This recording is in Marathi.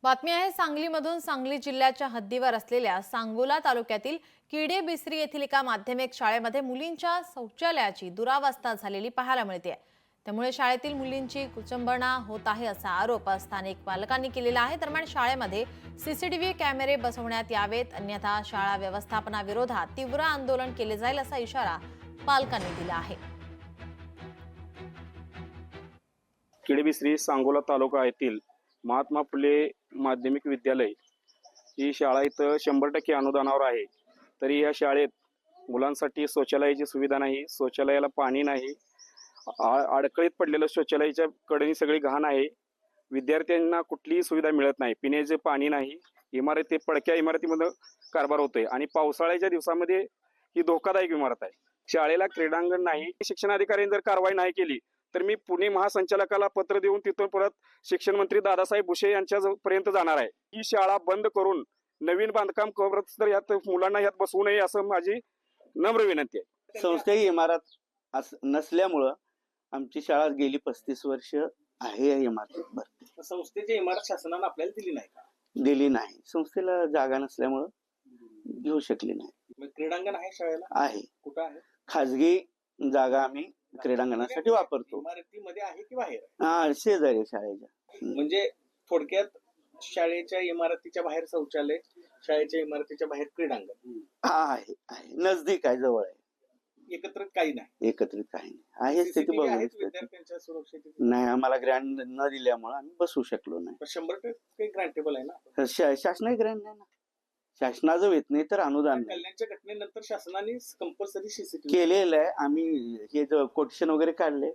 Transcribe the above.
बातमी आहे सांगलीमधून. सांगली जिल्ह्याच्या हद्दीवर असलेल्या सांगोला तालुक्यातील किडेबिसरी येथील एका माध्यमिक शाळेमध्ये मुलींच्या शौचालयाची दुरावस्था झालेली पाहायला मिळते. त्यामुळे शाळेतील मुलींची कुचंबना होत आहे असा आरोप स्थानिक पालकांनी केलेला आहे. दरम्यान शाळेमध्ये सीसीटीव्ही कॅमेरे बसवण्यात यावेत, अन्यथा शाळा व्यवस्थापनाविरोधात तीव्र आंदोलन केले जाईल असा इशारा पालकांनी दिला आहे. किडेबिसरी सांगोला तालुका येथील महात्मा फुले माध्यमिक विद्यालय ही शाळा इथं 100% अनुदानावर आहे. तरी या शाळेत मुलांसाठी शौचालयाची सुविधा नाही, शौचालयाला पाणी नाही, अडकळीत पडलेलं शौचालयाच्या कडेने सगळी घाण आहे. विद्यार्थ्यांना कुठलीही सुविधा मिळत नाही, पिण्याचे पाणी नाही, पडक्या इमारतीमध्ये कारभार होतोय आणि पावसाळ्याच्या दिवसामध्ये ही धोकादायक इमारत आहे. शाळेला क्रीडांगण नाही. शिक्षण अधिकाऱ्यांनी जर कारवाई नाही केली तर मी पुणे महासंचालकाला पत्र देऊन तिथून परत शिक्षण मंत्री दादासाहेब भुसे यांच्या पर्यंत जाणार आहे. ही शाळा बंद करून नवीन बांधकाम करत तर यात मुलांना यात बसवू नये असं माझी नम्र विनंती आहे. संस्थेची इमारत नसल्यामुळं आमची शाळा गेली 35 वर्ष आहे या इमारतीत भरते. संस्थेची इमारत शासनाने आपल्याला दिली नाही का? दिली नाही. संस्थेला जागा नसल्यामुळं घेऊ शकली नाही. मग क्रीडांगण आहे शाळेला? आहे. कुठं आहे? खाजगी जागा आम्ही क्रीडांगणासाठी वापरतो. इमारतीमध्ये आहे की बाहेर? हा, शेजारी शाळेच्या. म्हणजे थोडक्यात शाळेच्या इमारतीच्या बाहेर शौचालय, शाळेच्या इमारतीच्या बाहेर क्रीडांगण हा आहे, नजदीक आहे, जवळ आहे. एकत्रित काही नाही. एकत्रित काही नाही आहे. स्थिती CCTV आहेत बघू विद्यार्थ्यांच्या सुरक्षेची? नाही, आम्हाला ग्रँड न दिल्यामुळे आम्ही बसू शकलो नाही. 100% ग्रँटेबल आहे ना? शासनाने ग्रँड नाही ना. शासनाचं येत नाही तर अनुदान नाही. कल्याणच्या घटनेनंतर शासनाने कंपल्सरी सीसीटीव्ही केलेलं आहे. आम्ही हे कोटेशन वगैरे काढले,